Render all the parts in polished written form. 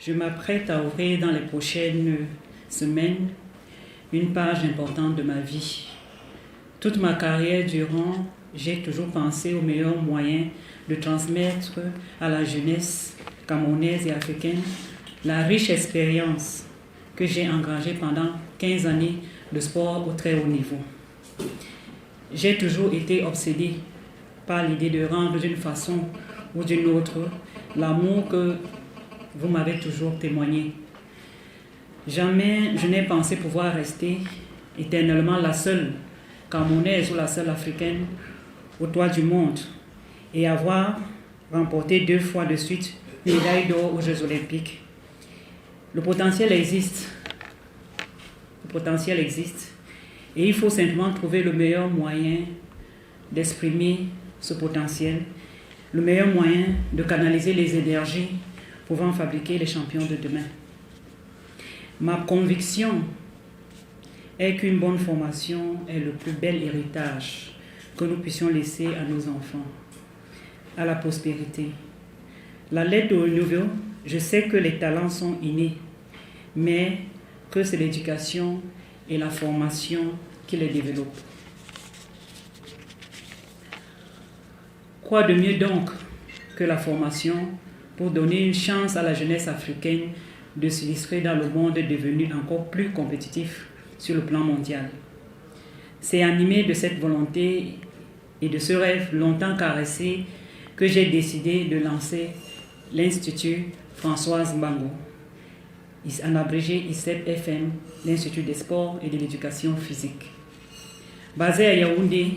Je m'apprête à ouvrir dans les prochaines semaines une page importante de ma vie. Toute ma carrière durant, j'ai toujours pensé au meilleur moyen de transmettre à la jeunesse camerounaise et africaine la riche expérience que j'ai engagée pendant 15 années de sport au très haut niveau. J'ai toujours été obsédée par l'idée de rendre d'une façon ou d'une autre l'amour que vous m'avez toujours témoigné. Jamais je n'ai pensé pouvoir rester éternellement la seule Camerounaise ou la seule Africaine au toit du monde et avoir remporté 2 fois de suite une médaille d'or aux Jeux Olympiques. Le potentiel existe. Et il faut simplement trouver le meilleur moyen d'exprimer ce potentiel, le meilleur moyen de canaliser les énergies pouvant fabriquer les champions de demain. Ma conviction est qu'une bonne formation est le plus bel héritage que nous puissions laisser à nos enfants, à la prospérité. La lettre au nouveau, je sais que les talents sont innés, mais que c'est l'éducation et la formation qui les développent. Quoi de mieux donc que la formation pour donner une chance à la jeunesse africaine de s'illustrer dans le monde devenu encore plus compétitif sur le plan mondial. C'est animé de cette volonté et de ce rêve longtemps caressé que j'ai décidé de lancer l'Institut Françoise Mbango, en abrégé ICEP-FM, l'Institut des sports et de l'éducation physique. Basé à Yaoundé,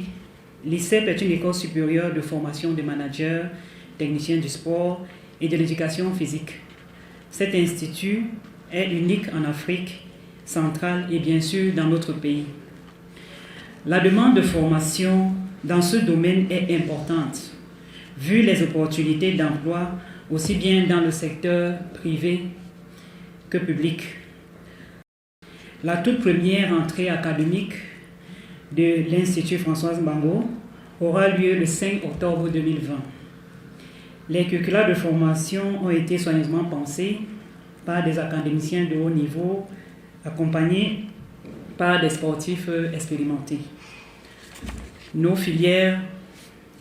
l'ICEP est une école supérieure de formation de managers, techniciens du sport et de l'éducation physique. Cet institut est unique en Afrique centrale et bien sûr dans notre pays. La demande de formation dans ce domaine est importante, vu les opportunités d'emploi aussi bien dans le secteur privé que public. La toute première entrée académique de l'Institut Françoise Mbango aura lieu le 5 octobre 2020. Les curricula de formation ont été soigneusement pensés par des académiciens de haut niveau, accompagnés par des sportifs expérimentés. Nos filières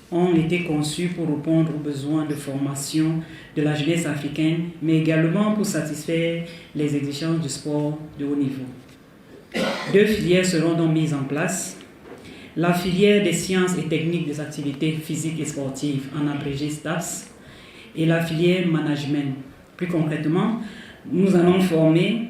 ont été conçues pour répondre aux besoins de formation de la jeunesse africaine, mais également pour satisfaire les exigences du sport de haut niveau. 2 filières seront donc mises en place. La filière des sciences et techniques des activités physiques et sportives, en abrégé STAPS, et la filière management. Plus concrètement, nous allons former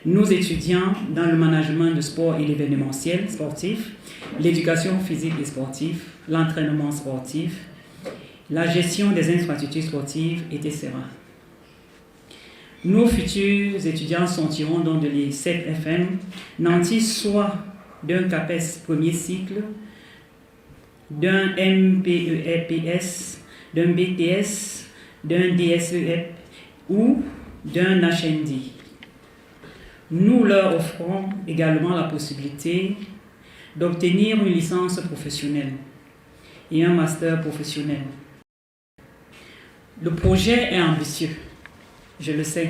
nos étudiants dans le management de sport et l'événementiel sportif, l'éducation physique et sportive, l'entraînement sportif, la gestion des infrastructures sportives, etc. Nos futurs étudiants sortiront donc de l'ICEP-FM, nantis soit d'un CAPES premier cycle, d'un MPEPS, d'un BTS, d'un DSEP ou d'un HND. Nous leur offrons également la possibilité d'obtenir une licence professionnelle et un master professionnel. Le projet est ambitieux, je le sais,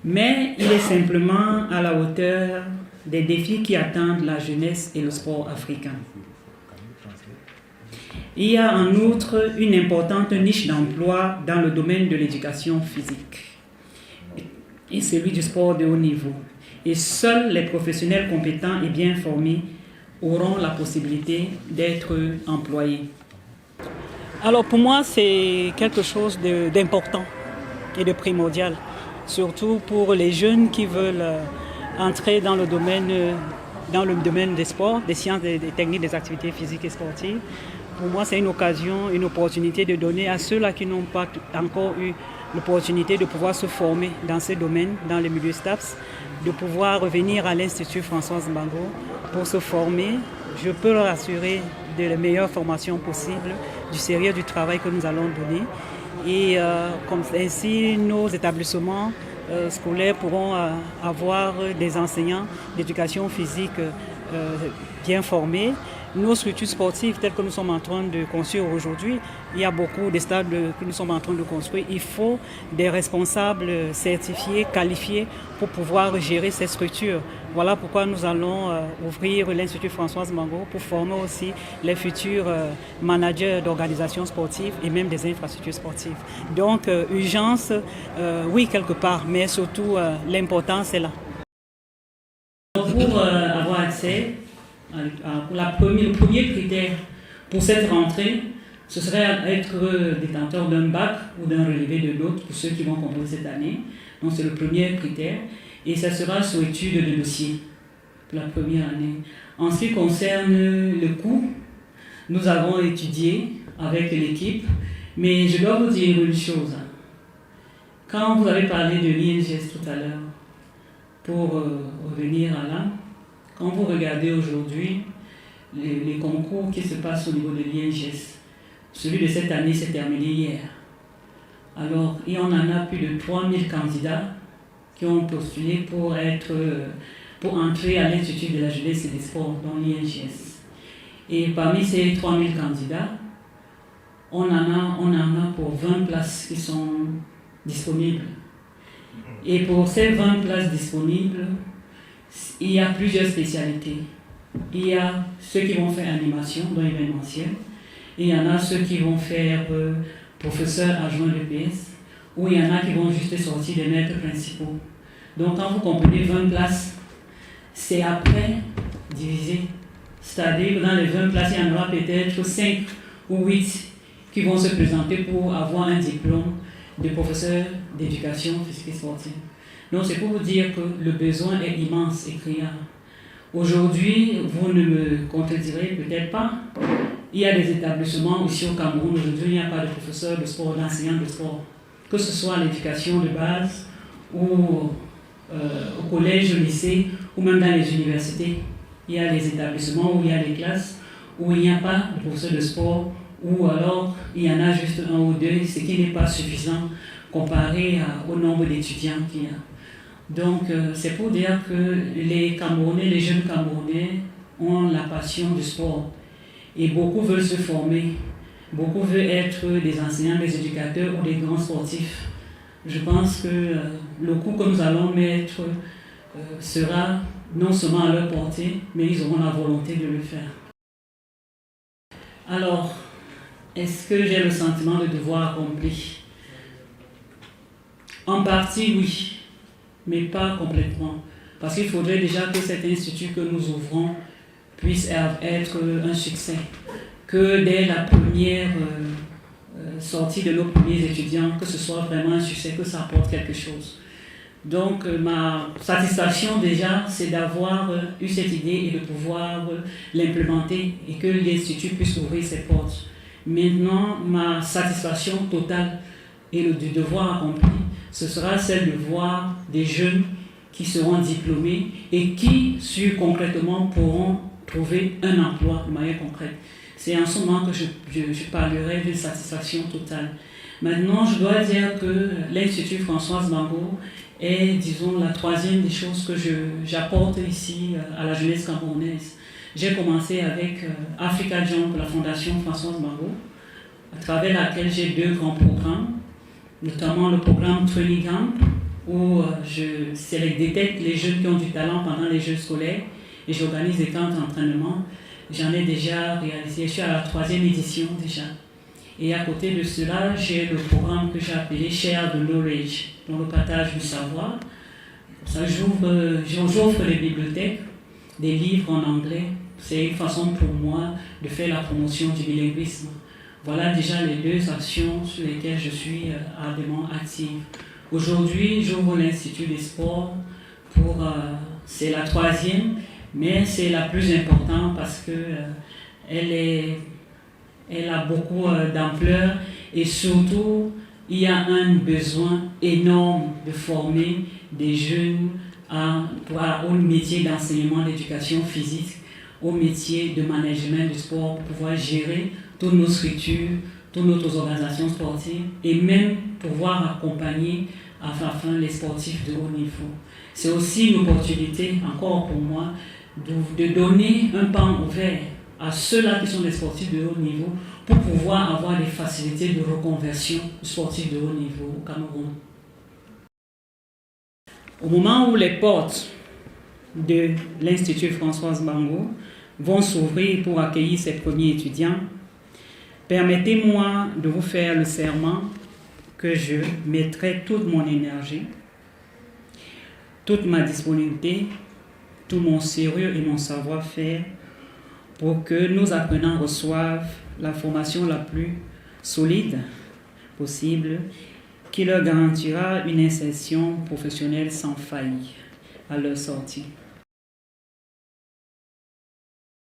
mais il est simplement à la hauteur des défis qui attendent la jeunesse et le sport africain. Il y a en outre une importante niche d'emploi dans le domaine de l'éducation physique et celui du sport de haut niveau. Et seuls les professionnels compétents et bien formés auront la possibilité d'être employés. Alors pour moi, c'est quelque chose d'important et de primordial, surtout pour les jeunes qui veulent entrer dans le domaine des sports, des sciences, des techniques, des activités physiques et sportives. Pour moi, c'est une occasion, une opportunité de donner à ceux-là qui n'ont pas encore eu l'opportunité de pouvoir se former dans ces domaines, dans les milieux STAPS, de pouvoir revenir à l'Institut Françoise Mbango pour se former. Je peux leur assurer de la meilleure formation possible, du sérieux du travail que nous allons donner. Et ainsi, nos établissements scolaires pourront avoir des enseignants d'éducation physique bien formés, nos structures sportives telles que nous sommes en train de construire aujourd'hui, il y a beaucoup de stades que nous sommes en train de construire. Il faut des responsables certifiés, qualifiés pour pouvoir gérer ces structures. Voilà pourquoi nous allons ouvrir l'Institut Françoise Mbango pour former aussi les futurs managers d'organisations sportives et même des infrastructures sportives. Donc, urgence, oui, quelque part, mais surtout, l'importance est là. Pour avoir accès, le premier critère pour cette rentrée, ce serait être détenteur d'un bac ou d'un relevé de notes pour ceux qui vont composer cette année. Donc, c'est le premier critère. Et ça sera sur étude de dossier pour la première année. En ce qui concerne le coût, nous avons étudié avec l'équipe, mais je dois vous dire une chose. Quand vous avez parlé de l'INGS tout à l'heure, pour revenir à là, quand vous regardez aujourd'hui les concours qui se passent au niveau de l'INGS, celui de cette année s'est terminé hier. Alors, il y en a plus de 3000 candidats qui ont postulé pour entrer à l'Institut de la jeunesse et des sports dans l'INGS. Et parmi ces 3000 candidats, on en a pour 20 places qui sont disponibles. Et pour ces 20 places disponibles, il y a plusieurs spécialités. Il y a ceux qui vont faire animation dans l'événementiel, et il y en a ceux qui vont faire professeur adjoint de PS, ou il y en a qui vont juste sortir des maîtres principaux. Donc quand vous comprenez 20 places, c'est après divisé. C'est-à-dire que dans les 20 places, il y en aura peut-être 5 ou 8 qui vont se présenter pour avoir un diplôme de professeur d'éducation physique et sportive. Donc c'est pour vous dire que le besoin est immense et criard. Aujourd'hui, vous ne me contredirez peut-être pas, il y a des établissements aussi au Cameroun, aujourd'hui il n'y a pas de professeurs de sport, d'enseignants de sport, que ce soit à l'éducation de base ou au collège, au lycée ou même dans les universités. Il y a des établissements où il y a des classes où il n'y a pas de professeurs de sport, ou alors il y en a juste un ou deux, ce qui n'est pas suffisant comparé au nombre d'étudiants qu'il y a. Donc c'est pour dire que les Camerounais, les jeunes Camerounais ont la passion du sport et beaucoup veulent se former, beaucoup veulent être des enseignants, des éducateurs ou des grands sportifs. Je pense que le coup que nous allons mettre sera non seulement à leur portée, mais ils auront la volonté de le faire. Alors, est-ce que j'ai le sentiment de devoir accompli? En partie, oui, mais pas complètement. Parce qu'il faudrait déjà que cet institut que nous ouvrons puisse être un succès. Que dès la première sortie de nos premiers étudiants, que ce soit vraiment un succès, que ça apporte quelque chose. Donc, ma satisfaction déjà, c'est d'avoir eu cette idée et de pouvoir l'implémenter et que l'Institut puisse ouvrir ses portes. Maintenant, ma satisfaction totale et le devoir accompli, ce sera celle de voir des jeunes qui seront diplômés et qui, concrètement, pourront trouver un emploi de manière concrète. C'est en ce moment que je parlerai d'une satisfaction totale. Maintenant, je dois dire que l'Institut Françoise Mbango est, disons, la troisième des choses que j'apporte ici à la jeunesse camerounaise. J'ai commencé avec Africa Jump, la Fondation Françoise Mbango, à travers laquelle j'ai 2 grands programmes, notamment le programme Training Camp, où je détecte les jeunes qui ont du talent pendant les jeux scolaires et j'organise des camps d'entraînement. J'en ai déjà réalisé, je suis à la 3e édition déjà. Et à côté de cela, j'ai le programme que j'ai appelé Share the Knowledge, dans le partage du savoir. Ça, j'offre les bibliothèques, des livres en anglais. C'est une façon pour moi de faire la promotion du bilinguisme. Voilà déjà les 2 actions sur lesquelles je suis ardemment active. Aujourd'hui, j'ouvre l'Institut des sports c'est la 3e, mais c'est la plus importante parce qu'elle a beaucoup d'ampleur et surtout, il y a un besoin énorme de former des jeunes au métier d'enseignement d'éducation physique, au métier de management du sport, pour pouvoir gérer toutes nos structures, toutes nos organisations sportives et même pouvoir accompagner enfin les sportifs de haut niveau. C'est aussi une opportunité, encore pour moi, de donner un pan ouvert à ceux-là qui sont des sportifs de haut niveau pour pouvoir avoir des facilités de reconversion sportifs de haut niveau au Cameroun. Au moment où les portes de l'Institut Françoise Bango vont s'ouvrir pour accueillir ses premiers étudiants, permettez-moi de vous faire le serment que je mettrai toute mon énergie, toute ma disponibilité, tout mon sérieux et mon savoir-faire pour que nos apprenants reçoivent la formation la plus solide possible qui leur garantira une insertion professionnelle sans faille à leur sortie.